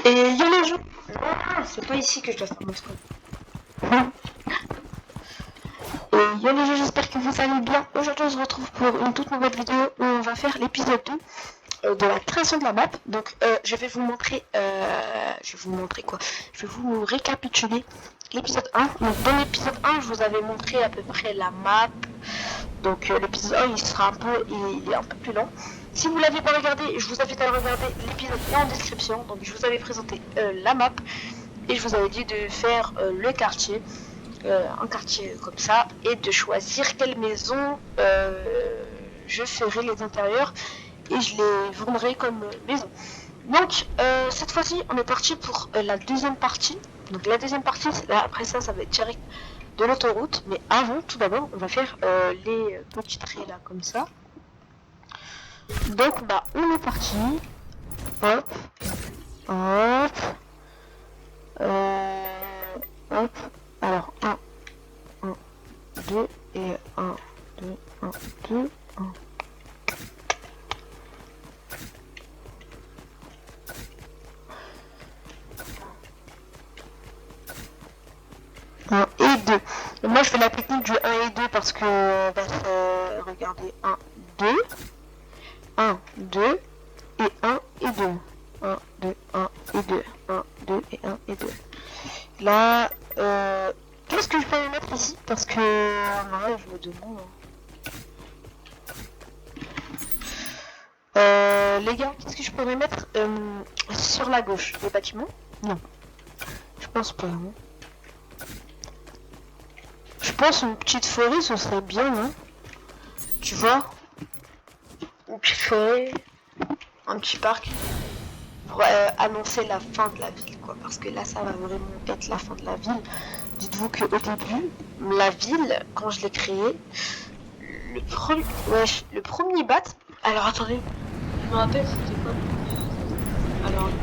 Et yo les gens. Non, c'est pas ici que je dois faire mon screen. Et yo les gens, j'espère que vous allez bien. Aujourd'hui on se retrouve pour une toute nouvelle vidéo où on va faire l'épisode 2 de la création de la map. Donc je vais vous montrer quoi. Je vais vous récapituler l'épisode 1. Donc dans l'épisode 1 je vous avais montré à peu près la map. Donc l'épisode 1 il est un peu plus long. Si vous l'avez pas regardé, je vous invite à regarder l'épisode en description. Donc je vous avais présenté la map et je vous avais dit de faire le quartier, un quartier comme ça, et de choisir quelle maison je ferai les intérieurs et je les vendrai comme maison. Donc cette fois-ci on est parti pour la deuxième partie. Donc la deuxième partie, après ça va être direct de l'autoroute, mais avant, tout d'abord, on va faire les petits traits là, comme ça. Donc, bah, on est parti. Hop, hop, hop. Alors, 1, 2, et 1, 2, 1, 2, 1. Et 2. Moi je fais la technique du 1 et 2 parce que bah, regardez 1, 2, 1, 2 et 1 et 2. 1, 2, 1 et 2. 1, 2 et 1 et 2. Là, qu'est-ce que je peux mettre ici? Parce que ouais, je me demande. Les gars, qu'est-ce que je pourrais mettre sur la gauche? Les bâtiments? Non. Je pense pas. Hein. Je pense une petite forêt, ce serait bien, non? Tu vois? Une petite forêt, un petit parc pour annoncer la fin de la ville, quoi. Parce que là, ça va vraiment être la fin de la ville. Dites-vous qu'au début, la ville, quand je l'ai créée, le premier bat. Alors attendez, je me rappelle, c'était quoi? Alors le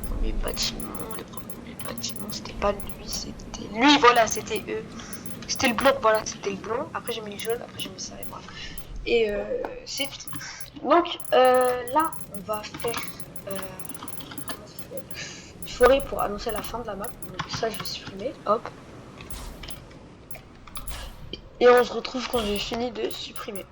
premier bâtiment, c'était pas lui, c'était lui, voilà, c'était eux. C'était le blond, voilà, c'était le blond. Après j'ai mis le jaune, après j'ai mis ça et moi. Et c'est tout. Donc là, on va faire une forêt pour annoncer la fin de la map. Donc ça, je vais supprimer. Hop. Et on se retrouve quand j'ai fini de supprimer.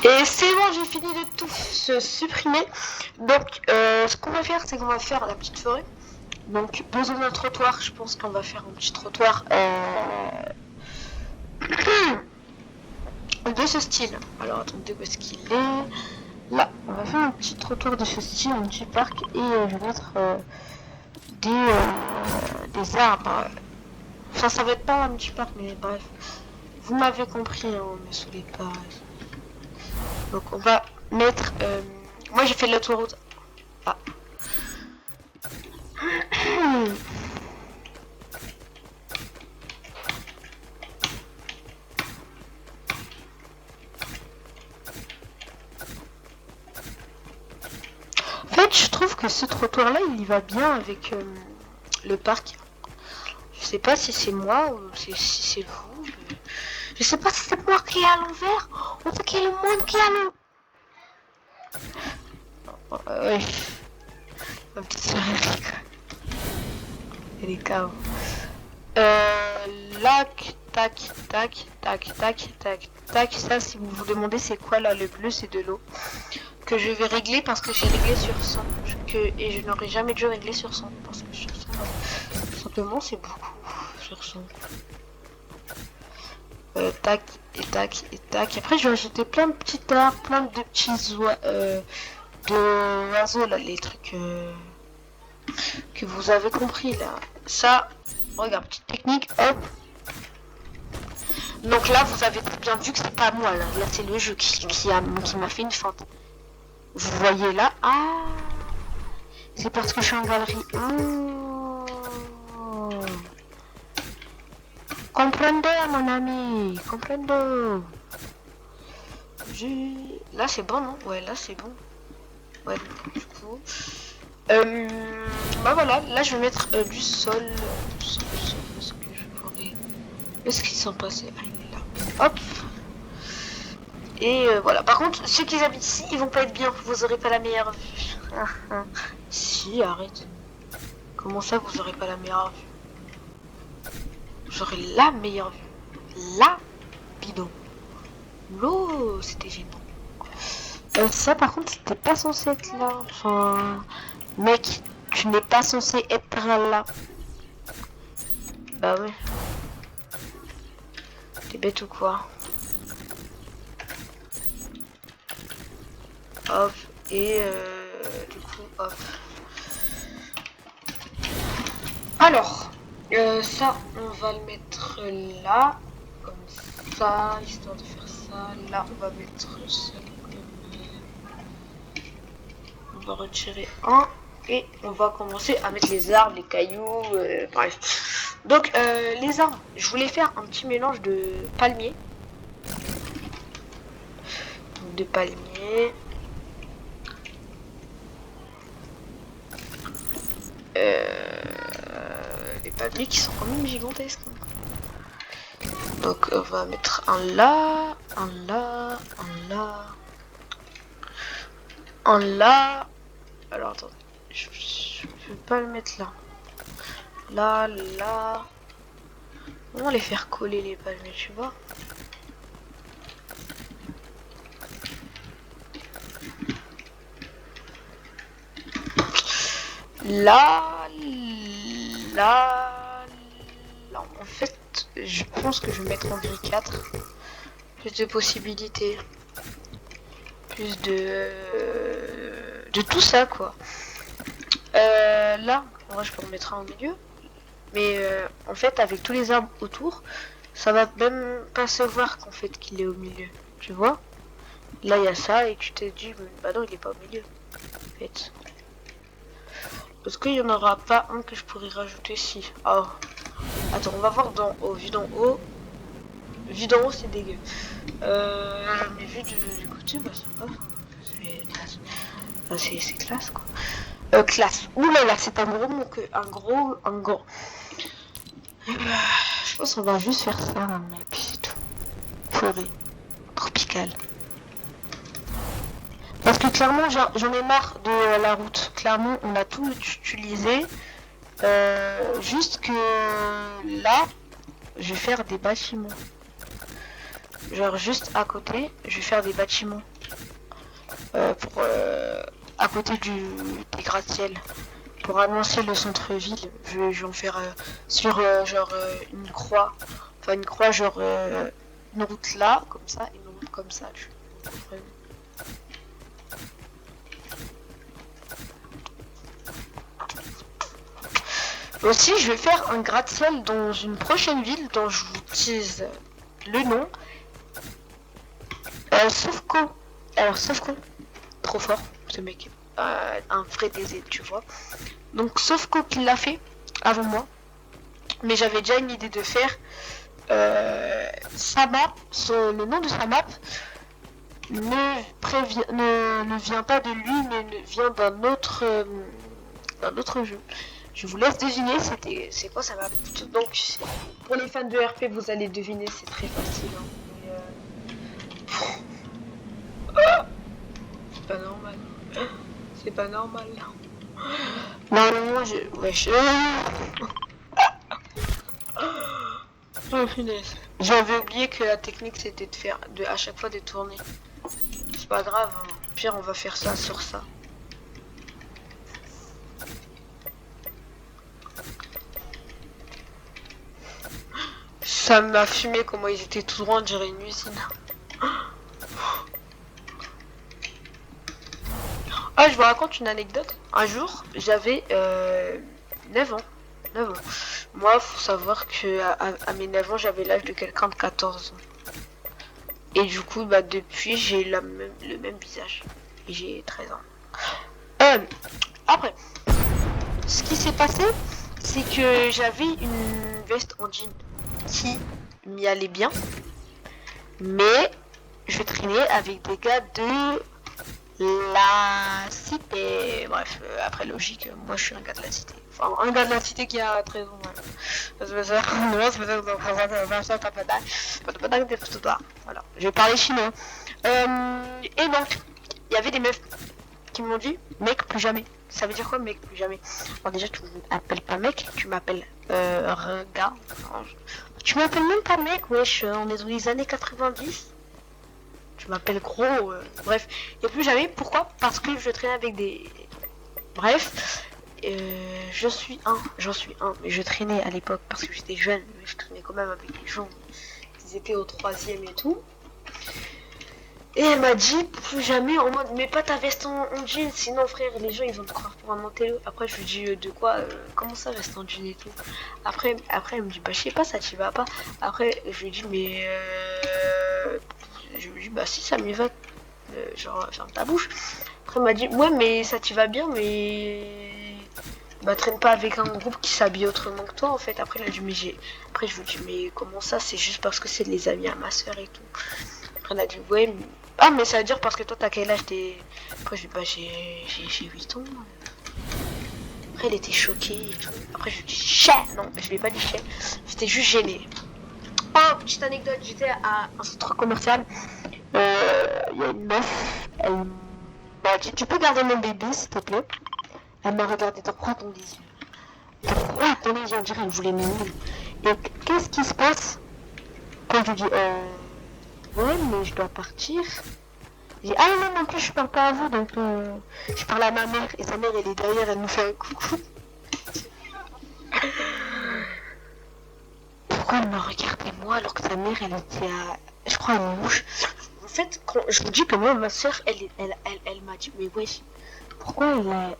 Et c'est bon, j'ai fini de tout supprimer. Donc, ce qu'on va faire, c'est qu'on va faire la petite forêt. Donc, besoin d'un trottoir. Je pense qu'on va faire un petit trottoir de ce style. Alors, attendez, où est-ce qu'il est? Là, on va faire un petit trottoir de ce style, un petit parc. Et je vais mettre des arbres. Enfin, ça va être pas un petit parc, mais bref. Vous m'avez compris, hein, me saoulez pas. Donc on va mettre... moi j'ai fait de l'autoroute. Ah. En fait je trouve que ce trottoir là il y va bien avec le parc. Je sais pas si c'est moi ou si c'est vous. Je sais pas si c'est moi qui est à l'envers ou si c'est le monde qui est à l'envers. Ouais. Ma petite soirée, quoi. Elle est KO. Lac, tac, tac, tac, tac, tac, tac. Ça, si vous vous demandez c'est quoi là, le bleu, c'est de l'eau. Que je vais régler parce que j'ai réglé sur 100. Et je n'aurais jamais dû régler sur 100. Parce que sur 100, simplement, c'est beaucoup. Sur 100. Tac, et tac, et tac. Après, je vais ajouter plein de petits arbres, plein de petits oiseaux là, les trucs que vous avez compris là. Ça, regarde, petite technique, hop. Donc là, vous avez bien vu que c'est pas moi, là c'est le jeu qui m'a fait une feinte. Vous voyez là, ah, c'est parce que je suis en galerie. Oh. Comprendo, mon ami, comprendo. Là c'est bon, non? Ouais, là c'est bon. Ouais, du coup. Bah voilà, là je vais mettre du sol. Parce que je pourrais. Est-ce qu'ils sont passés? Ah, il est là. Hop. Et voilà. Par contre, ceux qui habitent ici, ils vont pas être bien. Vous aurez pas la meilleure vue. Si, arrête. Comment ça, vous aurez pas la meilleure vue? Vous aurez la meilleure vue. La bidon. L'eau, c'était gênant. Ça, par contre, c'était pas censé être là. Enfin, mec, tu n'es pas censé être là. Bah ouais. T'es bête ou quoi? Hop, et du coup, hop. Alors, ça, on va le mettre là, comme ça, histoire de faire ça. Là, on va mettre ça comme... On va retirer un, et on va commencer à mettre les arbres, les cailloux, bref. Donc, les arbres, je voulais faire un petit mélange de palmiers. De palmiers. Les palmiers qui sont quand même gigantesques. Donc on va mettre un là, un là, un là, un là. Alors attends, je peux pas le mettre là. Là, là. On va les faire coller les palmiers, tu vois. Là, là, là. En fait, je pense que je vais mettre en grille 4. Plus de possibilités. Plus de tout ça, quoi. Là, en vrai, je peux en mettre un au milieu. Mais en fait, avec tous les arbres autour, ça va même pas se voir qu'en fait qu'il est au milieu. Tu vois? Là, il y a ça et tu t'es dit, bah non, il est pas au milieu. En fait. Parce qu'il y en aura pas un que je pourrais rajouter si. Oh. Attends, on va voir d'en haut. Vu d'en haut. Vu d'en haut, c'est dégueu. Mais vu du côté, bah ça va. C'est classe, quoi. Classe. Ouh là là, c'est un gros mot que. Un gros. Je pense qu'on va juste faire ça, et puis c'est tout. Forêt. Tropicale. Parce que clairement, j'en ai marre de la route. Clairement, on a tout utilisé. Juste que là, je vais faire des bâtiments. Genre juste à côté, je vais faire des bâtiments. À côté des gratte-ciel. Pour annoncer le centre-ville, je vais en faire sur genre une croix. Enfin une croix genre une route là, comme ça, et une route comme ça. Aussi, je vais faire un gratte-ciel dans une prochaine ville dont je vous tease le nom. Sauf que, trop fort, ce mec, un vrai DZ, tu vois. Donc Sofco qui l'a fait avant moi, mais j'avais déjà une idée de faire sa map, le nom de sa map ne vient pas de lui, mais vient d'un autre jeu. Je vous laisse deviner c'est quoi ça map. Donc pour les fans de RP, vous allez deviner, c'est très facile. C'est pas normal. C'est pas normal. Non, oh finesse. J'avais oublié que la technique c'était de faire à chaque fois des tournées. C'est pas grave, hein. Pire on va faire ça sur ça. Ça m'a fumé comment ils étaient tout droits, on dirait une usine. Ah, je vous raconte une anecdote. Un jour, j'avais 9 ans. 9 ans. Moi, faut savoir que à mes 9 ans, j'avais l'âge de quelqu'un de 14 ans. Et du coup, bah depuis, j'ai le même visage. Et j'ai 13 ans. Après, ce qui s'est passé, c'est que j'avais une veste en jean qui m'y allait bien. Mais je traînais avec des gars de la cité. Bref, après logique, moi je suis un gars de la cité. Enfin, un gars de la cité qui a 13 ans. Voilà, je vais parler chinois. Et donc, il y avait des meufs qui m'ont dit, mec, plus jamais. Ça veut dire quoi, mec, plus jamais? Alors déjà, tu m'appelles pas mec, tu m'appelles gars. Tu m'appelles même pas mec, wesh, on est dans les années 90. Tu m'appelles gros, bref. Et plus jamais, pourquoi? Parce que je traîne avec des... Bref, j'en suis un, mais je traînais à l'époque parce que j'étais jeune, mais je traînais quand même avec des gens qui étaient au 3e et tout. Et elle m'a dit plus jamais en mode mets pas ta veste en jean, sinon frère les gens ils vont te croire pour un intello. Après je lui dis de quoi, comment ça veste en jean et tout. Après elle me dit bah je sais pas, ça t'y va pas. Après je lui dis mais je lui dis bah si ça m'y va, genre ferme ta bouche. Après elle m'a dit ouais mais ça t'y va bien mais bah traîne pas avec un groupe qui s'habille autrement que toi en fait. Après elle a dit mais après je lui dis mais comment ça, c'est juste parce que c'est les amis à ma soeur et tout. Après elle a dit ouais mais... Ah mais ça veut dire parce que toi t'as quel âge? Après je lui dis bah j'ai 8 ans. Après elle était choquée et tout. Après je lui dis chais. Non je lui ai pas dit chais. J'étais juste gênée. Oh petite anecdote, j'étais à un centre commercial. Il y a une meuf. Elle m'a dit tu peux garder mon bébé s'il te plaît. Elle m'a regardé droit dans les yeux. Droit dans les yeux, on dirait elle voulait me nuire. Et qu'est-ce qui se passe quand je lui dis ouais mais je dois partir. J'ai ah non non plus je parle pas à vous donc je parle à ma mère et sa mère elle est derrière, elle nous fait un coucou. Pourquoi elle m'a regardé moi alors que sa mère elle était à je crois à une mouche. En fait quand je vous dis que moi ma soeur elle m'a dit mais wesh pourquoi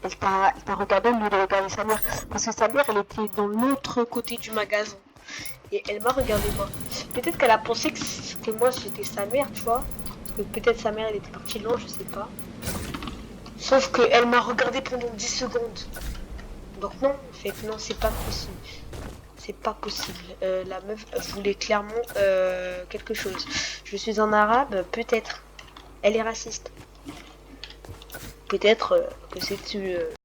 elle t'a regardé au lieu de regarder sa mère, parce que sa mère elle était dans l'autre côté du magasin et elle m'a regardé moi. Peut-être qu'elle a pensé que moi j'étais sa mère tu vois. Peut-être sa mère elle était partie loin, je sais pas. Sauf qu'elle m'a regardé pendant 10 secondes. Donc non, en fait, non, c'est pas possible. C'est pas possible. La meuf voulait clairement quelque chose. Je suis un arabe, peut-être. Elle est raciste. Peut-être que c'est